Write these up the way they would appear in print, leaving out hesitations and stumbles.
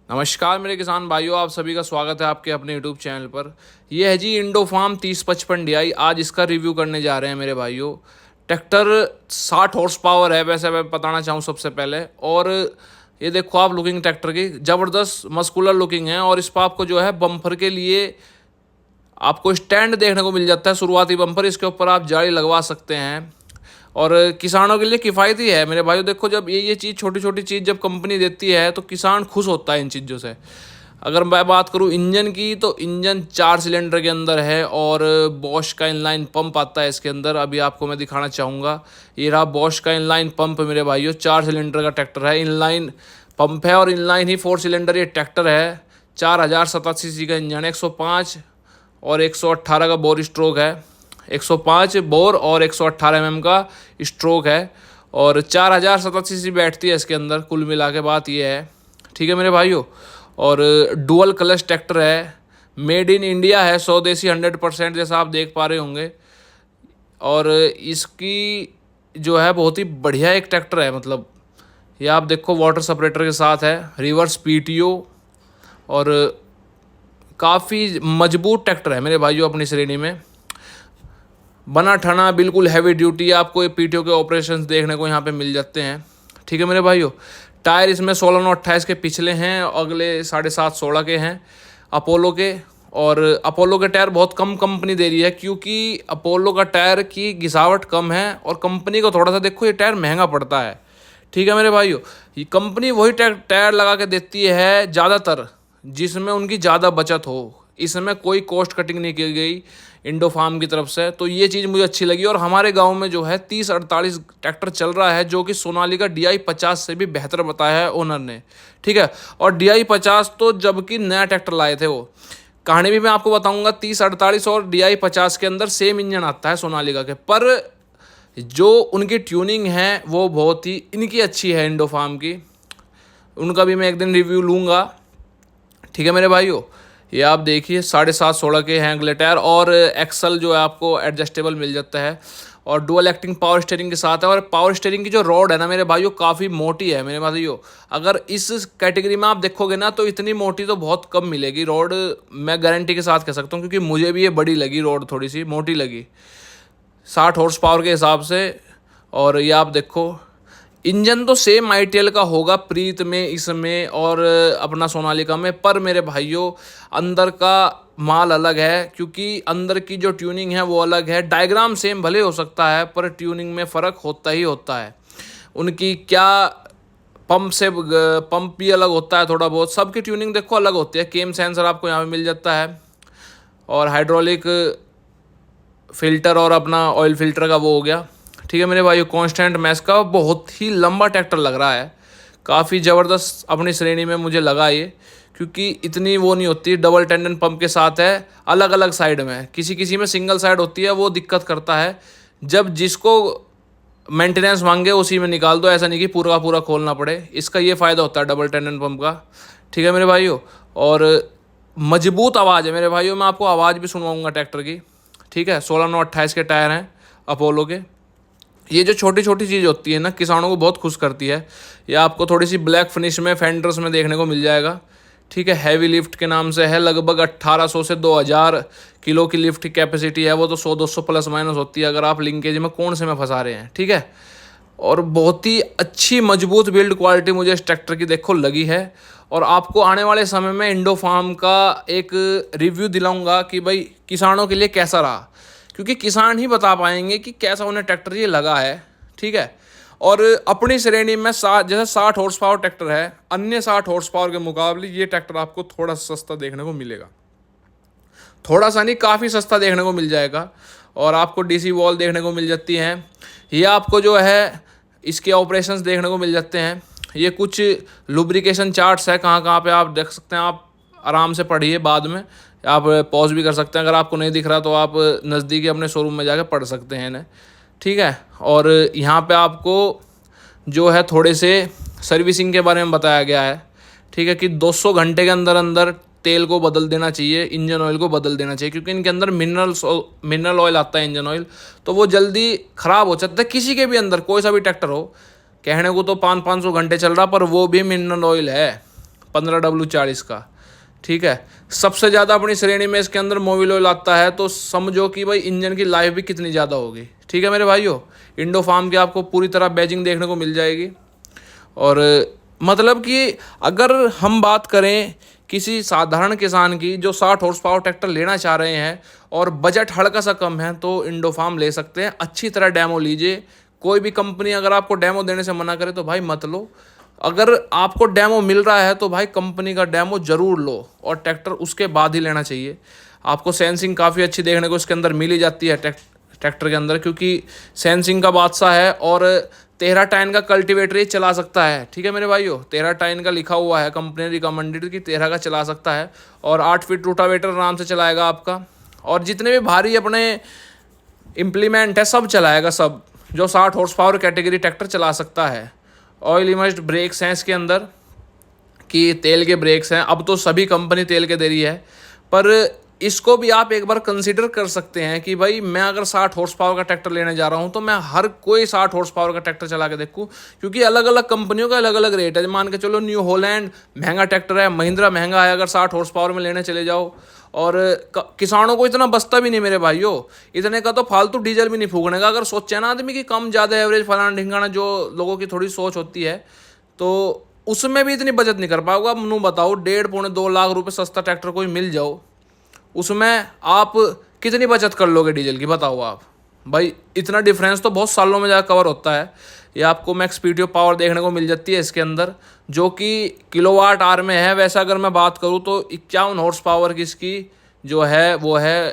नमस्कार मेरे किसान भाइयों, आप सभी का स्वागत है आपके अपने यूट्यूब चैनल पर। यह है जी इंडो फार्म 3055 DI। आज इसका रिव्यू करने जा रहे हैं मेरे भाइयों। ट्रैक्टर 60 हॉर्स पावर है, वैसे मैं बताना चाहूँ सबसे पहले। और ये देखो आप, लुकिंग ट्रैक्टर की ज़बरदस्त मस्कुलर लुकिंग है। और इस पर आपको जो है बम्पर के लिए आपको स्टैंड देखने को मिल जाता है, शुरुआती बम्पर। इसके ऊपर आप जाली लगवा सकते हैं और किसानों के लिए किफ़ायती है मेरे भाइयों। देखो, जब ये चीज़, छोटी छोटी चीज़ जब कंपनी देती है तो किसान खुश होता है इन चीज़ों से। अगर मैं बात करूँ इंजन की, तो इंजन 4 सिलेंडर के अंदर है और बॉश का इनलाइन पंप आता है इसके अंदर। अभी आपको मैं दिखाना चाहूँगा, ये रहा बॉश का इनलाइन पंप मेरे भाइयों। 4 सिलेंडर का ट्रैक्टर है, इनलाइन पंप है और इनलाइन ही 4 सिलेंडर ये ट्रैक्टर है। 4087 cc का इंजन है, 105 और 118 का बोर स्ट्रोक है। 105 बोर और 118 mm का स्ट्रोक है और 4087 cc बैठती है इसके अंदर। कुल मिला के बात ये है, ठीक है मेरे भाइयों। और डुअल क्लच ट्रैक्टर है, मेड इन इंडिया है, स्वदेशी 100%, जैसा आप देख पा रहे होंगे। और इसकी जो है बहुत ही बढ़िया एक ट्रैक्टर है। मतलब ये आप देखो, वाटर सेपरेटर के साथ है, रिवर्स PTO और काफ़ी मजबूत ट्रैक्टर है मेरे भाइयों अपनी श्रेणी में। बना ठना बिल्कुल हैवी ड्यूटी, आपको ये PTO के ऑपरेशंस देखने को यहाँ पे मिल जाते हैं, ठीक है मेरे भाइयों। टायर इसमें 16/28 के पिछले हैं, अगले 7.5 16 के हैं अपोलो के। और अपोलो के टायर बहुत कम कंपनी दे रही है, क्योंकि अपोलो का टायर की घिसावट कम है और कंपनी को थोड़ा सा देखो ये टायर महंगा पड़ता है, ठीक है मेरे भाइयों। ये कंपनी वही टायर लगा के देती है ज़्यादातर जिसमें उनकी ज़्यादा बचत हो। इसमें कोई कॉस्ट कटिंग नहीं की गई इंडो फार्म की तरफ से, तो ये चीज़ मुझे अच्छी लगी। और हमारे गांव में जो है 3048 ट्रैक्टर चल रहा है, जो कि सोनालिका DI50 से भी बेहतर बताया है ओनर ने, ठीक है। और DI50 तो जबकि नया ट्रैक्टर लाए थे, वो कहानी भी मैं आपको बताऊंगा। 3048 और DI50 के अंदर सेम इंजन आता है सोनालिका के, पर जो उनकी ट्यूनिंग है वो बहुत ही इनकी अच्छी है इंडो फार्म की। उनका भी मैं एक दिन रिव्यू लूँगा, ठीक है मेरे भाइयों। ये आप देखिए 7.5 16 के हैं अगले टायर और एक्सल जो है आपको एडजस्टेबल मिल जाता है और डुअल एक्टिंग पावर स्टीयरिंग के साथ है। और पावर स्टीयरिंग की जो रॉड है ना मेरे भाइयों, काफ़ी मोटी है मेरे भाइयों। अगर इस कैटेगरी में आप देखोगे ना, तो इतनी मोटी तो बहुत कम मिलेगी रॉड, मैं गारंटी के साथ कह सकता हूँ, क्योंकि मुझे भी ये बड़ी लगी रॉड, थोड़ी सी मोटी लगी 60 हॉर्स पावर के हिसाब से। और ये आप देखो, इंजन तो सेम ITL का होगा प्रीत में, इसमें और अपना सोनालिका में, पर मेरे भाइयों अंदर का माल अलग है, क्योंकि अंदर की जो ट्यूनिंग है वो अलग है। डायग्राम सेम भले हो सकता है, पर ट्यूनिंग में फ़र्क होता ही होता है। उनकी क्या पंप भी अलग होता है थोड़ा बहुत, सबकी ट्यूनिंग देखो अलग होती है। केम सेंसर आपको यहाँ पे मिल जाता है और हाइड्रोलिक फ़िल्टर और अपना ऑयल फ़िल्टर का वो हो गया, ठीक है मेरे भाई। कांस्टेंट मैस का बहुत ही लंबा ट्रैक्टर लग रहा है, काफ़ी ज़बरदस्त अपनी श्रेणी में मुझे लगा ये, क्योंकि इतनी वो नहीं होती। डबल टेंडन पंप के साथ है, अलग अलग साइड में, किसी किसी में सिंगल साइड होती है, वो दिक्कत करता है। जब जिसको मेंटेनेंस मांगे उसी में निकाल दो, ऐसा नहीं कि पूरा का पूरा खोलना पड़े। इसका ये फ़ायदा होता है डबल टेंडन पंप का, ठीक है मेरे भाइयों। और मजबूत आवाज़ है मेरे भाइयों, मैं आपको आवाज़ भी सुनवाऊँगा ट्रैक्टर की, ठीक है। 16/28 के टायर हैं अपोलो के। ये जो छोटी छोटी चीज़ होती है ना, किसानों को बहुत खुश करती है। ये आपको थोड़ी सी ब्लैक फिनिश में फेंडर्स में देखने को मिल जाएगा, ठीक है। हैवी लिफ्ट के नाम से है, लगभग 1800 से 2000 किलो की लिफ्ट की कैपेसिटी है। वो तो 100 200 प्लस माइनस होती है, अगर आप लिंकेज में कौन से में फंसा रहे हैं, ठीक है। और बहुत ही अच्छी मजबूत बिल्ड क्वालिटी मुझे इस ट्रैक्टर की देखो लगी है। और आपको आने वाले समय में इंडो फार्म का एक रिव्यू दिलाऊंगा कि भाई किसानों के लिए कैसा रहा, क्योंकि किसान ही बता पाएंगे कि कैसा उन्हें ट्रैक्टर ये लगा है, ठीक है। और अपनी श्रेणी में जैसे 60 हॉर्स पावर ट्रैक्टर है, अन्य 60 हॉर्स पावर के मुकाबले ये ट्रैक्टर आपको थोड़ा सस्ता देखने को मिलेगा। थोड़ा सा नहीं, काफ़ी सस्ता देखने को मिल जाएगा। और आपको DC वॉल देखने को मिल जाती हैं। ये आपको जो है इसके ऑपरेशंस देखने को मिल जाते हैं। ये कुछ लुब्रिकेशन चार्ट्स है, कहाँ कहाँ पे आप देख सकते हैं। आप आराम से पढ़िए, बाद में आप पॉज भी कर सकते हैं। अगर आपको नहीं दिख रहा तो आप नज़दीकी अपने शोरूम में जाकर पढ़ सकते हैं इन्हें, ठीक है। और यहाँ पे आपको जो है थोड़े से सर्विसिंग के बारे में बताया गया है, ठीक है, कि 200 घंटे के अंदर अंदर तेल को बदल देना चाहिए, इंजन ऑयल को बदल देना चाहिए, क्योंकि इनके अंदर मिनरल ऑयल आता है, इंजन ऑयल, तो वो जल्दी ख़राब हो सकता है। किसी के भी अंदर कोई सा भी ट्रैक्टर हो, कहने को तो 500 घंटे चल रहा, पर वो भी मिनरल ऑयल है, 15W40 का, ठीक है। सबसे ज़्यादा अपनी श्रेणी में इसके अंदर मोबिल ऑयल आता है, तो समझो कि भाई इंजन की लाइफ भी कितनी ज़्यादा होगी, ठीक है मेरे भाइयों। इंडो फार्म की आपको पूरी तरह बैजिंग देखने को मिल जाएगी। और मतलब कि अगर हम बात करें किसी साधारण किसान की जो 60 हॉर्स पावर ट्रैक्टर लेना चाह रहे हैं और बजट हल्का सा कम है, तो इंडो फार्म ले सकते हैं। अच्छी तरह डेमो लीजिए। कोई भी कंपनी अगर आपको डेमो देने से मना करे तो भाई मत लो। अगर आपको डेमो मिल रहा है तो भाई कंपनी का डेमो ज़रूर लो, और ट्रैक्टर उसके बाद ही लेना चाहिए। आपको सेंसिंग काफ़ी अच्छी देखने को इसके अंदर मिल ही जाती है ट्रैक्टर के अंदर, क्योंकि सेंसिंग का बादशाह है। और 13 टाइन का कल्टीवेटर ही चला सकता है, ठीक है मेरे भाइयों। 13 टाइन का लिखा हुआ है, कंपनी रिकमेंडेड कि 13 का चला सकता है। और 8 फीट रोटावेटर आराम से चलाएगा आपका। और जितने भी भारी अपने इम्प्लीमेंट है सब चलाएगा, सब जो 60 हॉर्स पावर कैटेगरी ट्रैक्टर चला सकता है। ऑयल इमर्स्ड ब्रेक्स हैं इसके अंदर, कि तेल के ब्रेक्स हैं। अब तो सभी कंपनी तेल के दे रही है, पर इसको भी आप एक बार कंसीडर कर सकते हैं कि भाई मैं अगर 60 हॉर्स पावर का ट्रैक्टर लेने जा रहा हूं तो मैं हर कोई 60 हॉर्स पावर का ट्रैक्टर चला के देखूं, क्योंकि अलग अलग कंपनियों का अलग अलग रेट है। मान के चलो न्यू हॉलैंड महंगा ट्रैक्टर है, महिंद्रा महंगा है अगर 60 हॉर्स पावर में लेने चले जाओ। और किसानों को इतना बचता भी नहीं मेरे भाइयों, इतने का तो फालतू डीजल भी नहीं फूकने का। अगर सोचे ना आदमी कि कम ज़्यादा एवरेज फलाना ढिंगाना, जो लोगों की थोड़ी सोच होती है, तो उसमें भी इतनी बचत नहीं कर पाओगे। अब नू बताओ, 1.5-2 लाख रुपए सस्ता ट्रैक्टर कोई मिल जाओ, उसमें आप कितनी बचत कर लोगे डीजल की, बताओ आप भाई। इतना डिफरेंस तो बहुत सालों में जाकर कवर होता है। ये आपको मैक्स पीटीओ पावर देखने को मिल जाती है इसके अंदर, जो कि किलोवाट आवर में है। वैसे अगर मैं बात करूँ तो 51 हॉर्स पावर की इसकी जो है वो है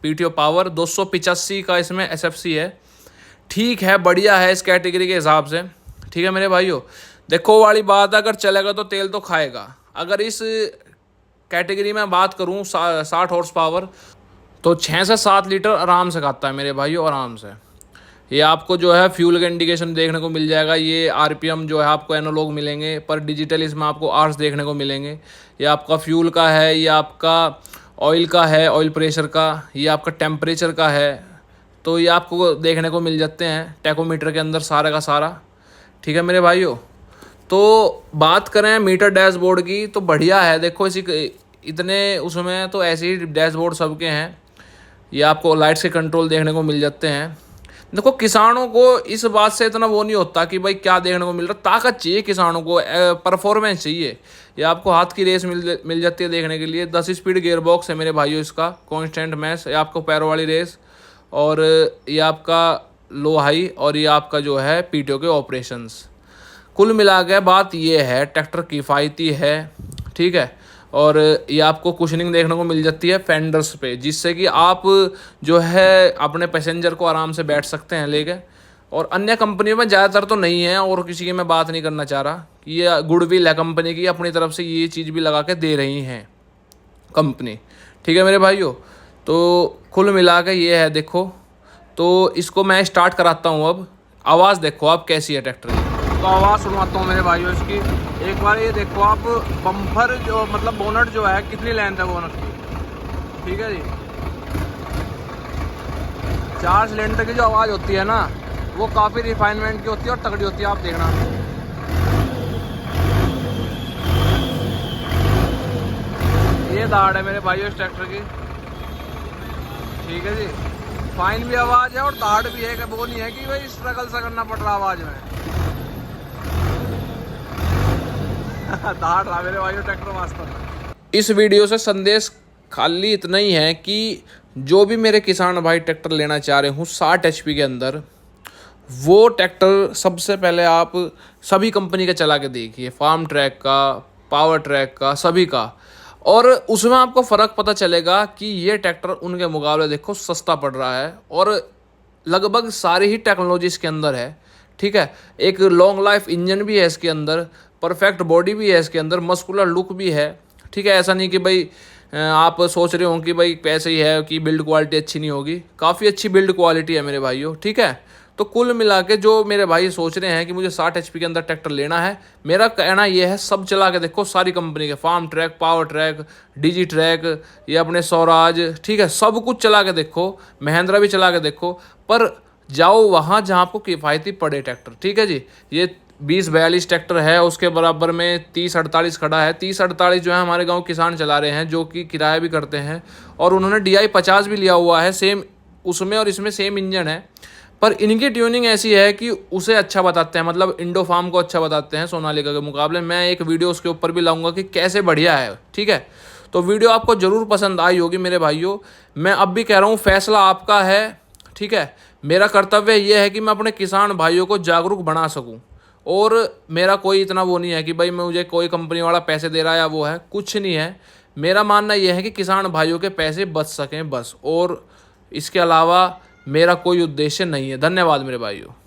पीटीओ पावर। 285 का इसमें एसएफसी है, ठीक है, बढ़िया है इस कैटेगरी के हिसाब से, ठीक है मेरे भाइयों। देखो वाली बात है, अगर चलेगा तो तेल तो खाएगा। अगर इस कैटेगरी में बात करूँ 60 हॉर्स पावर, तो 6 से 7 लीटर आराम से खाता है मेरे भाइयों, आराम से। ये आपको जो है फ्यूल का इंडिकेशन देखने को मिल जाएगा। ये आरपीएम जो है आपको एनालॉग मिलेंगे, पर डिजिटल इसमें आपको आवर्स देखने को मिलेंगे। ये आपका फ्यूल का है, ये आपका ऑयल का है, ऑयल प्रेशर का, ये आपका टेम्परेचर का है। तो ये आपको देखने को मिल जाते हैं टैकोमीटर के अंदर सारा का सारा, ठीक है मेरे भाइयों। तो बात करें मीटर डैशबोर्ड की, तो बढ़िया है। देखो इसी इतने उसमें तो ऐसे ही डैशबोर्ड सबके हैं। ये आपको लाइट्स के कंट्रोल देखने को मिल जाते हैं। देखो किसानों को इस बात से इतना वो नहीं होता कि भाई क्या देखने को मिल रहा, ताकत चाहिए किसानों को, परफॉर्मेंस चाहिए। ये आपको हाथ की रेस मिल जाती है देखने के लिए। 10 स्पीड गियर बॉक्स है मेरे भाइयों इसका, कॉन्स्टेंट मैश। ये आपको पैरों वाली रेस, और ये आपका लो हाई, और ये आपका जो है पीटीओ के ऑपरेशंस। कुल मिला के बात ये है, ट्रैक्टर किफ़ायती है, ठीक है। और ये आपको कुशनिंग देखने को मिल जाती है फेंडर्स पे, जिससे कि आप जो है अपने पैसेंजर को आराम से बैठ सकते हैं लेके। और अन्य कंपनियों में ज़्यादातर तो नहीं है, और किसी की मैं बात नहीं करना चाह रहा, ये गुडविल है कंपनी की, अपनी तरफ से ये चीज़ भी लगा के दे रही हैं कंपनी, ठीक है मेरे भाइयों। तो कुल मिला के ये है। देखो तो इसको मैं स्टार्ट कराता हूँ अब। आवाज़ देखो आप कैसी है ट्रैक्टर की, तो आवाज़ सुनवाता हूँ मेरे भाइयों इसकी। एक बार ये देखो आप, बम्पर जो मतलब बोनट जो है, कितनी लेंथ है बोनट की, ठीक है जी। 4 सिलेंडर की जो आवाज़ होती है ना, वो काफ़ी रिफाइनमेंट की होती है और तगड़ी होती है, आप देखना। ये दाड़ है मेरे भाइयों इस ट्रैक्टर की, ठीक है जी। फाइन भी आवाज़ है और दाड़ भी है, वो नहीं है कि भाई स्ट्रगल सा करना पड़ रहा आवाज़ में। दाड़ रहा मेरे भाइयों ट्रैक्टर वास्तव में। इस वीडियो से संदेश खाली इतना ही है कि जो भी मेरे किसान भाई ट्रैक्टर लेना चाह रहे हूँ 60 HP के अंदर, वो ट्रैक्टर सबसे पहले आप सभी कंपनी का चला के देखिए, फार्म ट्रैक का, पावर ट्रैक का, सभी का। और उसमें आपको फ़र्क पता चलेगा कि ये ट्रैक्टर उनके मुकाबले देखो सस्ता पड़ रहा है, और लगभग सारी ही टेक्नोलॉजी इसके अंदर है, ठीक है। एक लॉन्ग लाइफ इंजन भी है इसके अंदर, परफेक्ट बॉडी भी है इसके अंदर, मस्कुलर लुक भी है, ठीक है। ऐसा नहीं कि भाई आप सोच रहे हो कि भाई पैसे ही है कि बिल्ड क्वालिटी अच्छी नहीं होगी, काफ़ी अच्छी बिल्ड क्वालिटी है मेरे भाइयों, ठीक है। तो कुल मिला के जो मेरे भाई सोच रहे हैं कि मुझे 60 HP के अंदर ट्रैक्टर लेना है, मेरा कहना ये है सब चला के देखो सारी कंपनी के, फार्म ट्रैक, पावर ट्रैक, डिजी ट्रैक, ये अपने स्वराज, ठीक है, सब कुछ चला के देखो, महिंद्रा भी चला के देखो, पर जाओ वहाँ जहाँ आपको किफ़ायती पड़े ट्रैक्टर, ठीक है जी। ये 20-42 ट्रैक्टर है, उसके बराबर में 30-48 खड़ा है। 30-48 जो है हमारे गांव किसान चला रहे हैं, जो कि किराया भी करते हैं। और उन्होंने DI 50 भी लिया हुआ है, सेम उसमें और इसमें सेम इंजन है। पर इनकी ट्यूनिंग ऐसी है कि उसे अच्छा बताते हैं, मतलब इंडो फार्म को अच्छा बताते हैं सोनालिका के मुकाबले। मैं एक वीडियो उसके ऊपर भी लाऊंगा कि कैसे बढ़िया है, ठीक है। तो वीडियो आपको ज़रूर पसंद आई होगी मेरे भाइयों। मैं अब भी कह रहा हूँ, फैसला आपका है, ठीक है। मेरा कर्तव्य यह है कि मैं अपने किसान भाइयों को जागरूक बना सकूँ। और मेरा कोई इतना वो नहीं है कि भाई मुझे कोई कंपनी वाला पैसे दे रहा है या वो है, कुछ नहीं है। मेरा मानना यह है कि किसान भाइयों के पैसे बच सकें बस, और इसके अलावा मेरा कोई उद्देश्य नहीं है। धन्यवाद मेरे भाइयों।